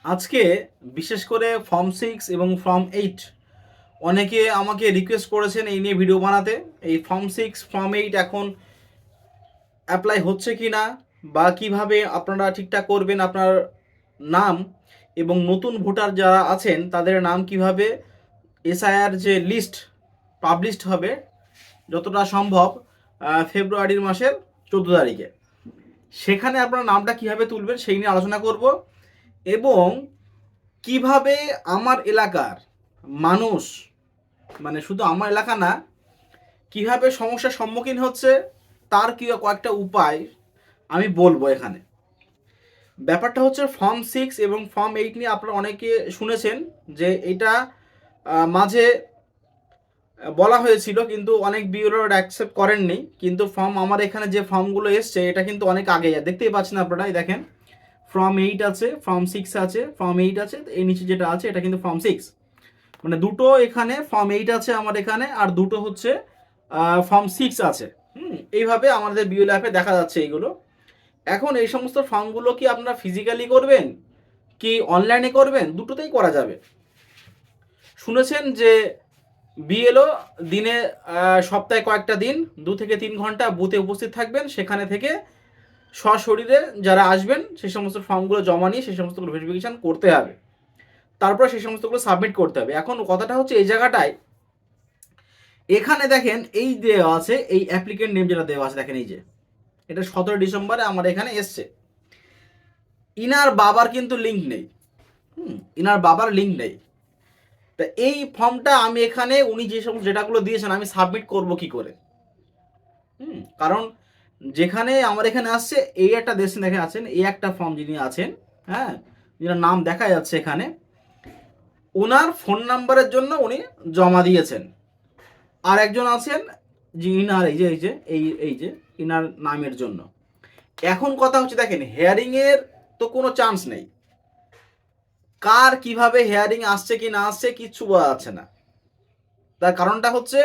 আজকে বিশেষ করে ফর্ম 6 এবং ফর্ম 8 অনেকে আমাকে রিকোয়েস্ট করেছেন এই নিয়ে ভিডিও বানাতে। এই ফর্ম 6 ফর্ম 8 এখন অ্যাপ্লাই হচ্ছে কি না, বা কিভাবে আপনারা ঠিকঠাক করবেন আপনার নাম, এবং নতুন ভোটার যারা আছেন তাদের নাম কিভাবে এসআইআর যে লিস্ট পাবলিশড হবে যতটা সম্ভব ফেব্রুয়ারির মাসের 14 তারিখে, সেখানে আপনার নামটা কিভাবে তুলবেন সেই নিয়ে আলোচনা করব। এবং কিভাবে আমার এলাকার মানুষ, মানে শুধু আমার এলাকা না, কিভাবে সমস্যার সম্মুখীন হচ্ছে তার কি কয়েকটা উপায় আমি বলবো এখানে। ব্যাপারটা হচ্ছে ফর্ম 6 এবং ফর্ম 8 নিয়ে আপনারা অনেকে শুনেছেন যে এটা মাঝে বলা হয়েছিল, কিন্তু অনেক বিউরোর অ্যাকসেপ্ট করেননি। কিন্তু ফর্ম আমার এখানে যে ফর্মগুলো এসছে এটা কিন্তু অনেক আগে, দেখতেই পাচ্ছেন আপনারা, এই দেখেন ফর্ম 8 আছে, ফর্ম 6 আছে, ফর্ম 8 আছে, এই নিচে যেটা আছে এটা কিন্তু ফর্ম 6। মানে দুটো এখানে ফর্ম 8 আছে আমার এখানে, আর দুটো হচ্ছে ফর্ম 6 আছে। এইভাবে আমাদের বিও অ্যাপে দেখা যাচ্ছে এইগুলো। এখন এই সমস্ত ফর্মগুলো কি আপনারা ফিজিক্যালি করবেন কি অনলাইনে করবেন, দুটোতেই করা যাবে। শুনেছেন যে বিএলও দিনে সপ্তাহে কয়েকটা দিন 2 থেকে 3 ঘন্টা বুথে উপস্থিত থাকবেন, সেখানে থেকে সশরীরে যারা আসবেন সেই সমস্ত ফর্মগুলো জমা নিয়ে সেই সমস্তগুলো ভেরিফিকেশান করতে হবে, তারপর সেই সমস্তগুলো সাবমিট করতে হবে। এখন কথাটা হচ্ছে এই জায়গাটায়, এখানে দেখেন এই দেওয়া আছে, এই অ্যাপ্লিকেন্ট নেম যেটা দেওয়া আছে দেখেন, এই যে এটা 17 ডিসেম্বরে আমার এখানে এসছে। ইনার বাবার কিন্তু লিঙ্ক নেই, ইনার বাবার লিঙ্ক নেই। তা এই ফর্মটা আমি এখানে উনি যে সমস্ত ডেটাগুলো দিয়েছেন আমি সাবমিট করব কি করে? কারণ যেখানে আমার এখানে আসছে এই একটা দেশ দেখে আছেন, এই একটা ফর্ম যিনি আছেন, হ্যাঁ, যিনার নাম দেখা যাচ্ছে এখানে, ওনার ফোন নাম্বারের জন্য উনি জমা দিয়েছেন। আর একজন আছেন যে ইনার এই যে ইনার নামের জন্য। এখন কথা হচ্ছে দেখেন, হেয়ারিং এর তো কোনো চান্স নেই, কার কিভাবে হেয়ারিং আসছে কি না আসছে কিচ্ছু বোঝা যাচ্ছে না। তার কারণটা হচ্ছে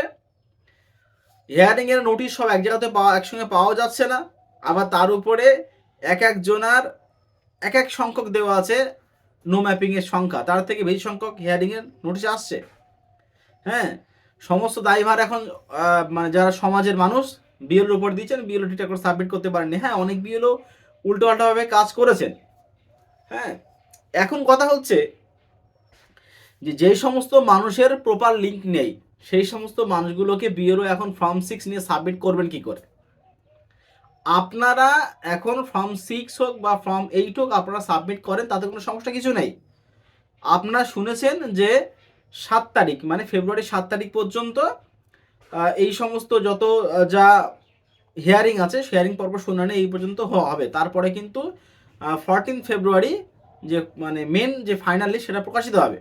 হেয়ারিং এর নোটিশ সব এক জায়গাতে একসঙ্গে পাওয়া যাচ্ছে না, আবার তার উপরে এক একজনার এক এক সংখ্যক দেওয়া আছে নো ম্যাপিং এর সংখ্যা, তার থেকে বেশি সংখ্যক হেয়ারিং এর নোটিশ আসছে। হ্যাঁ, সমস্ত দায়ভার এখন মানে যারা সমাজের মানুষ বিএলওর উপর দিয়েছেন, বিএলও ঠিকঠাক করে সাবমিট করতে পারেননি। হ্যাঁ, অনেক বিএলও উল্টোপাল্টাভাবে কাজ করেছেন। হ্যাঁ, এখন কথা হচ্ছে যে যেই সমস্ত মানুষের প্রপার লিঙ্ক নেই সেই সমস্ত মানুষগুলোকে বিএলও এখন ফর্ম 6 নিয়ে সাবমিট করবেন কি করে? আপনারা এখন ফর্ম 6 হোক বা ফর্ম 8 হোক আপনারা সাবমিট করেন, তাতে কোনো সমস্যা কিছু নেই। আপনারা শুনেছেন যে 7 তারিখ মানে ফেব্রুয়ারি 7 তারিখ পর্যন্ত এই সমস্ত যত যা হিয়ারিং আছে হিয়ারিং পর্ব শুনানি এই পর্যন্ত হবে, তারপরে কিন্তু 14 ফেব্রুয়ারি যে মানে মেন যে ফাইনাল লিস্ট সেটা প্রকাশিত হবে।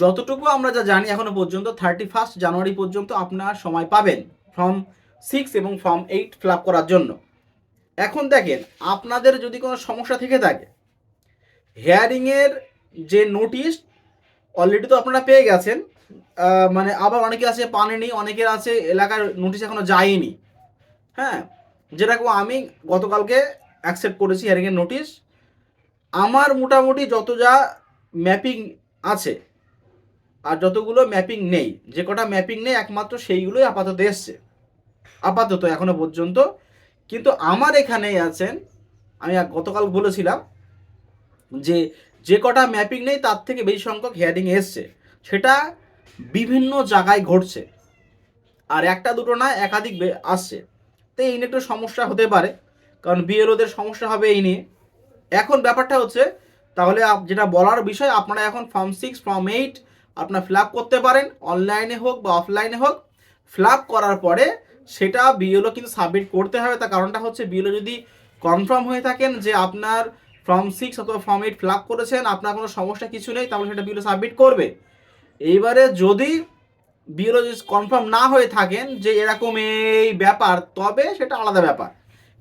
যতটুকু আমরা যা জানি এখনো পর্যন্ত 31 জানুয়ারি পর্যন্ত আপনার সময় পাবেন ফর্ম 6 এবং ফর্ম 8 ফিল আপ করার জন্য। এখন দেখেন, আপনাদের যদি কোনো সমস্যা থেকে থাকে, হেয়ারিংয়ের যে নোটিশ অলরেডি তো আপনারা পেয়ে গেছেন, মানে আবার অনেকে আছে পাননি, অনেকের আছে এলাকার নোটিশ এখনো যায়নি। হ্যাঁ, যেরকম আমি গতকালকে অ্যাকসেপ্ট করেছি হিয়ারিংয়ের নোটিশ। আমার মোটামুটি যত যা ম্যাপিং আছে আর যতগুলো ম্যাপিং নেই, যে কটা ম্যাপিং নেই একমাত্র সেইগুলোই আপাতত এসছে, আপাতত এখনো পর্যন্ত। কিন্তু আমার এখানেই আছেন, আমি গতকাল বলেছিলাম যে যে কটা ম্যাপিং নেই তার থেকে বেশি সংখ্যক হেয়ারিং এসছে, সেটা বিভিন্ন জায়গায় ঘটছে, আর একটা দুটো না একাধিক আসছে। তো এই নিয়ে একটু সমস্যা হতে পারে, কারণ বিএলওদের সমস্যা হবে এই নিয়ে। এখন ব্যাপারটা হচ্ছে, তাহলে যেটা বলার বিষয়, আপনারা এখন ফর্ম 6 ফর্ম 8 আপনার ফিল আপ করতে পারেন, অনলাইনে হোক বা অফলাইনে হোক। ফিল আপ করার পরে সেটা বিএলও কিন্তু সাবমিট করতে হবে। তার কারণটা হচ্ছে বিএলও যদি কনফার্ম হয়ে থাকেন যে আপনার ফর্ম 6 অথবা ফর্ম 8 ফিল আপ করেছেন, আপনার কোনো সমস্যা কিছু নেই, তাহলে সেটা বিএলও সাবমিট করবে। এইবারে যদি বিএলও যদি কনফার্ম না হয়ে থাকেন যে এরকম এই ব্যাপার, তবে সেটা আলাদা ব্যাপার।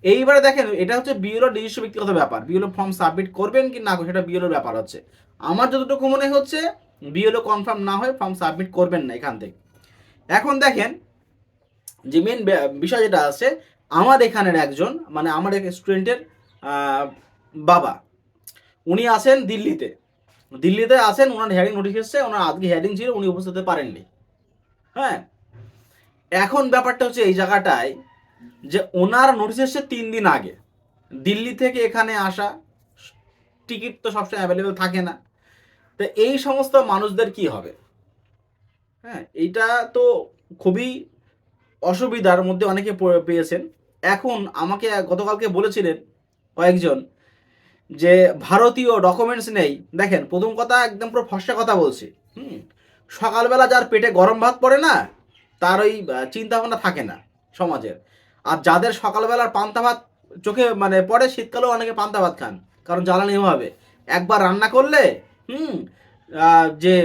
এইবারে দেখেন, এটা হচ্ছে বিএলও নিজস্ব ব্যক্তিগত ব্যাপার, বিএলও ফর্ম সাবমিট করবেন কি না সেটা বিএলওর ব্যাপার হচ্ছে। আমার যতটুকু মনে হচ্ছে বিএলও কনফার্ম না হয়ে ফর্ম সাবমিট করবেন না এখান থেকে। এখন দেখেন যে মেন বিষয় যেটা আছে, আমার এখানের একজন মানে আমার এক স্টুডেন্টের বাবা, উনি আছেন দিল্লিতে আছেন, ওনার হিয়ারিং নোটিশ এসছে, ওনার আজকে হিয়ারিং ছিল, উনি উপস্থিত হতে পারেননি। হ্যাঁ, এখন ব্যাপারটা হচ্ছে এই জায়গাটায় যে ওনার নোটিশ এসছে 3 দিন আগে, দিল্লি থেকে এখানে আসা, টিকিট তো সবসময় অ্যাভেলেবেল থাকে না। তো এই সমস্ত মানুষদের কি হবে? হ্যাঁ, এইটা তো খুবই অসুবিধার মধ্যে অনেকে পেয়েছেন। এখন আমাকে গতকালকে বলেছিলেন কয়েকজন যে ভারতীয় ডকুমেন্টস নেই। দেখেন, প্রথম কথা একদম পুরো ফর্সা কথা বলছি। সকালবেলা যার পেটে গরম ভাত পড়ে না, তার ওই চিন্তা ভাবনা থাকে না সমাজের। আর যাদের সকালবেলার পান্তা ভাত চোখে মানে পড়ে, শীতকালেও অনেকে পান্তা ভাত খান, কারণ জ্বালানি হবে। একবার রান্না করলে যে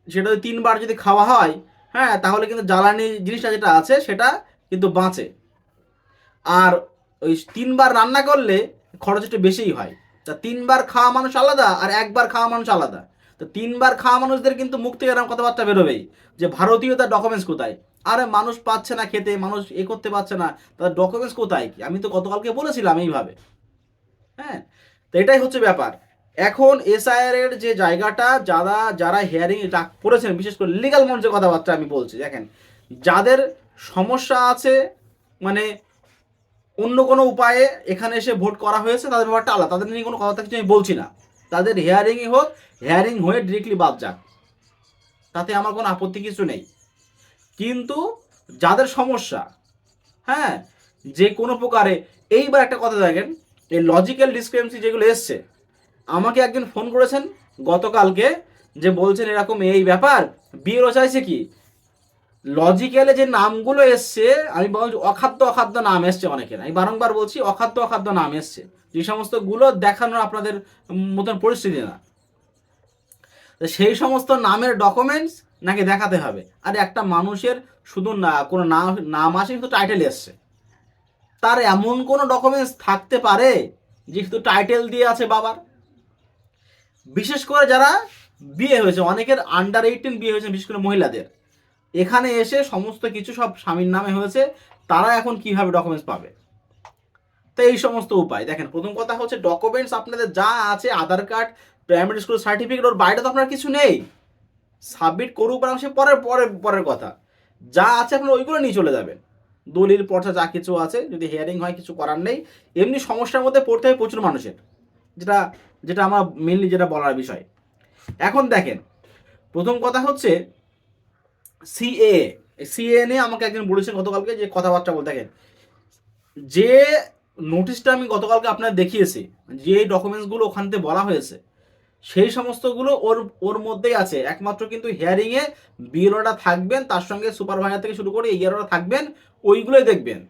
সেটা 3বার যদি খাওয়া হয়, হ্যাঁ, তাহলে কিন্তু জ্বালানি জিনিসটা যেটা আছে সেটা কিন্তু বাঁচে। আর ওই 3বার রান্না করলে খরচ একটু বেশিই হয়। তা 3বার খাওয়া মানুষ আলাদা, আর একবার খাওয়া মানুষ আলাদা। তো 3বার খাওয়া মানুষদের কিন্তু মুখ থেকে এরকম কথাবার্তা বেরোবেই যে ভারতীয়তার ডকুমেন্টস কোথায়? আরে মানুষ পাচ্ছে না খেতে, মানুষ করতে পারছে না, তাদের ডকুমেন্টস কোথায়? কি আমি তো গতকালকে বলেছিলাম এইভাবে। হ্যাঁ, তো এটাই হচ্ছে ব্যাপার। এখন এসআইআর এর যে জায়গাটা, যারা হিয়ারিং করেছেন, বিশেষ করে লিগাল মঞ্চের কথাবার্তা আমি বলছি, দেখেন, যাদের সমস্যা আছে, মানে অন্য কোনো উপায়ে এখানে এসে ভোট করা হয়েছে, তাদের ব্যাপারটা আলাদা, তাদের নিয়ে কোনো কথা কিছু আমি বলছি না। তাদের হিয়ারিংই হোক, হিয়ারিং হয়ে ডিরেক্টলি বাদ যাক, তাতে আমার কোনো আপত্তি কিছু নেই। কিন্তু যাদের সমস্যা, হ্যাঁ, যে কোনো প্রকারে, এইবার একটা কথা দেখেন, এই লজিক্যাল ডিসক্রিপেন্সি যেগুলো এসছে, আমাকে একজন ফোন করেছেন গতকালকে, যে বলছেন এরকম এই ব্যাপার, বিএলও চাইছে কি, লজিক্যালে যে নামগুলো এসছে, আমি বলছি অখাদ্য নাম এসছে অনেকের, আমি বারংবার বলছি অখাদ্য নাম এসছে, যে সমস্তগুলো দেখানোর আপনাদের মতন পরিস্থিতি না। সেই সমস্ত নামের ডকুমেন্টস নাকি দেখাতে হবে। আর একটা মানুষের শুধু না কোনো নাম আসে, শুধু টাইটেল এসছে, তার এমন কোনো ডকুমেন্টস থাকতে পারে যে শুধু টাইটেল দিয়ে আছে বাবার? বিশেষ করে যারা বিয়ে হয়েছে, অনেকের আন্ডার 18 বিয়ে হয়েছে, বিশেষ করে মহিলাদের, এখানে এসে সমস্ত কিছু সব স্বামীর নামে হয়েছে, তারা এখন কিভাবে ডকুমেন্টস পাবে? তো এই সমস্ত উপায় দেখেন, প্রথম কথা হচ্ছে ডকুমেন্টস আপনাদের যা আছে, আধার কার্ড, প্রাইমারি স্কুল সার্টিফিকেট, ওর বাইরে তো আপনার কিছু নেই। সাবমিট করুক বা সে পরের কথা, যা আছে আপনার ওইগুলো নিয়ে চলে যাবেন। দলিল পর্চা যা কিছু আছে, যদি হিয়ারিং হয় কিছু করার নেই। এমনি সমস্যার মধ্যে পড়তে হয় প্রচুর মানুষের, যেটা যেটা আমার মেনলি যেটা বলার বিষয়। এখন দেখেন, প্রথম কথা হচ্ছে সিএ নিয়ে আমাকে একজন বলেছেন গতকালকে যে কথাবার্তা বলতে। দেখেন, যে নোটিশটা আমি গতকালকে আপনার দেখিয়েছি, যে ডকুমেন্টসগুলো ওখান থেকে বলা হয়েছে, সেই সমস্তগুলো ওর মধ্যেই আছে। একমাত্র কিন্তু হিয়ারিংয়ে বিএলওরা থাকবেন, তার সঙ্গে সুপারভাইজার থেকে শুরু করে ইআরওরা থাকবেন, ওইগুলোই দেখবেন।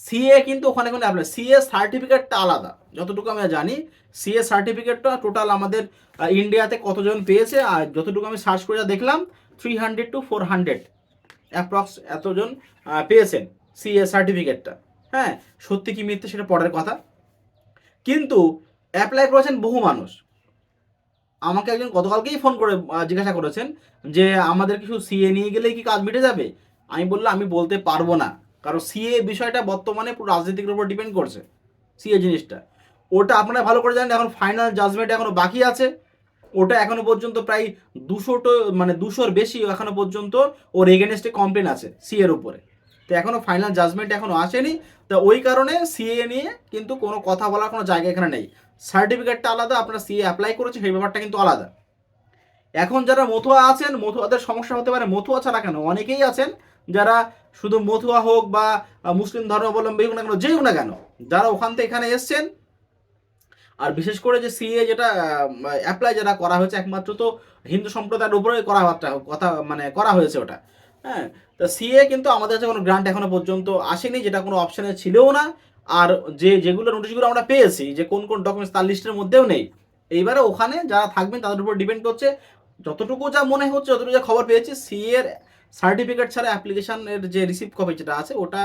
সিএ কিন্তু ওখানে কোনো অ্যাপ্লাই, সিএ সার্টিফিকেটটা আলাদা, যতটুকু আমি জানি। সিএ সার্টিফিকেটটা টোটাল আমাদের ইন্ডিয়াতে কতজন পেয়েছে, আর যতটুকু আমি সার্চ করে দেখলাম 300 to 400 অ্যাপ্রক্স এতজন পেয়েছেন সিএ সার্টিফিকেটটা। হ্যাঁ, সত্যি কি মিথ্যে সেটা পরের কথা, কিন্তু অ্যাপ্লাই করেছেন বহু মানুষ। আমাকে একজন গতকালকেই ফোন করে জিজ্ঞাসা করেছেন যে আমাদের কিছু সিএ নিয়ে গেলেই কি কাজ মিটে যাবে? আমি বললাম আমি বলতে পারবো না, কারণ সিএ বিষয়টা বর্তমানে পুরো রাজনীতির উপর ডিপেন্ড করছে। সিএ জিনিসটা, ওটা আপনারা ভালো করে জানেন, এখন ফাইনাল জাজমেন্ট এখনো বাকি আছে। ওটা এখনো পর্যন্ত প্রায় 200-র বেশি এখনো পর্যন্ত ওর এগেনস্টে কমপ্লেন আছে সিএর উপরে। তো এখনো ফাইনাল জাজমেন্ট এখনো আসেনি। তো ওই কারণে সিএ নিয়ে কিন্তু কোনো কথা বলার কোনো জায়গা এখানে নেই। সার্টিফিকেটটা আলাদা, আপনারা সিএ অ্যাপ্লাই করেছে সেই ব্যাপারটা কিন্তু আলাদা। এখন যারা মতুয়া আছেন, মতুয়াদের সমস্যা হতে পারে, মতুয়া ছাড়া কেন অনেকেই আছেন যারা শুধু মতুয়া হোক বা মুসলিম ধর্মাবলম্বী হোক না কেন, যেই হোক না কেন, যারা ওখান থেকে এখানে এসছেন। আর বিশেষ করে যে সিএ যেটা অ্যাপ্লাই যেটা করা হয়েছে, একমাত্র তো হিন্দু সম্প্রদায়ের উপরে করা হয়েছে ওটা। হ্যাঁ, তো সিএ কিন্তু আমাদের কাছে কোনো গ্রান্ট এখনো পর্যন্ত আসেনি, যেটা কোনো অপশানে ছিলও না। আর যেগুলো নোটিশগুলো আমরা পেয়েছি যে কোন কোন ডকুমেন্টস, তার লিস্টের মধ্যেও নেই। এইবারে ওখানে যারা থাকবেন তাদের উপর ডিপেন্ড করছে। যতটুকু যা মনে হচ্ছে, যতটুকু যা খবর পেয়েছি, সিএ এর সার্টিফিকেট ছাড়া অ্যাপ্লিকেশনের যে রিসিভ কপি যেটা আছে, ওটা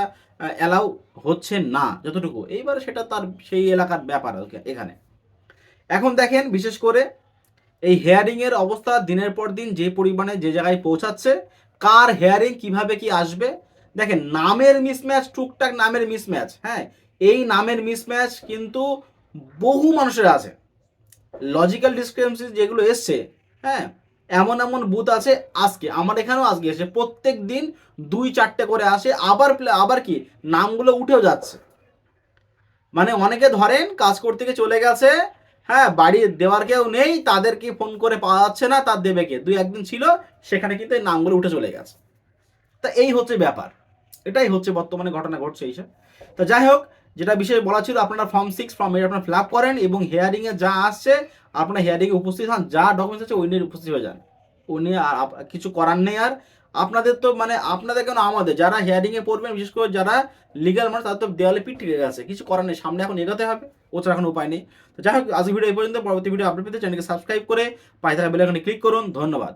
অ্যালাউ হচ্ছে না যতটুকু। এইবারে সেটা তার সেই এলাকার ব্যাপার এখানে। এখন দেখেন, বিশেষ করে এই হেয়ারিংয়ের অবস্থা দিনের পর দিন যে পরিমাণে যে জায়গায় পৌঁছাচ্ছে, কার হেয়ারিং কিভাবে কি আসবে। দেখেন, নামের মিসম্যাচ, টুকটাক নামের মিসম্যাচ, হ্যাঁ, এই নামের মিসম্যাচ কিন্তু বহু মানুষের আছে। লজিক্যাল ডিসক্রিপেন্সি যেগুলো এসছে, হ্যাঁ, এমন এমন বুথ আছে, আজকে আমার এখানেও আজকে এসে প্রত্যেক দিন 2-4টে করে আসে, আবার কি নামগুলো উঠেও যাচ্ছে। মানে অনেকে ধরেন কাজ করতে গিয়ে চলে গেছে, হ্যাঁ, বাড়ি দেওয়ার কেউ নেই, তাদেরকে ফোন করে পাওয়া যাচ্ছে না, তার দেবে কে, 2-1 দিন ছিল, সেখানে কিন্তু এই নামগুলো উঠে চলে গেছে। তা এই হচ্ছে ব্যাপার, এটাই হচ্ছে বর্তমানে ঘটনা ঘটছে এইসব। তো যাই হোক, যেটা বিষয়ে বলা ছিল, আপনারা ফর্ম 6 ফর্ম 8 আপনারা ফিল আপ করেন এবং হিয়ারিংয়ে যা আসছে আপনারা হিয়ারিংয়ে উপস্থিত হন, যা ডকুমেন্টস আছে ওই নিয়ে উপস্থিত হয়ে যান। ওই নিয়ে আর কিছু করার নেই। আর আপনাদের তো মানে আপনাদের কেন, আমাদের যারা হিয়ারিংয়ে পড়বেন, বিশেষ করে যারা লিগাল মানুষ, তাদের তো দেওয়ালে পিঠ থেকে গেছে, কিছু করার নেই, সামনে এখন এগোতে হবে, ওছাড়া এখন উপায় নেই। তো যাই হোক, আজকের ভিডিও এই পর্যন্ত। পরবর্তী ভিডিও আপডেট পেতে চ্যানেলকে সাবস্ক্রাইব করে পাশে থাকা বেল আইকনে ক্লিক করুন। ধন্যবাদ।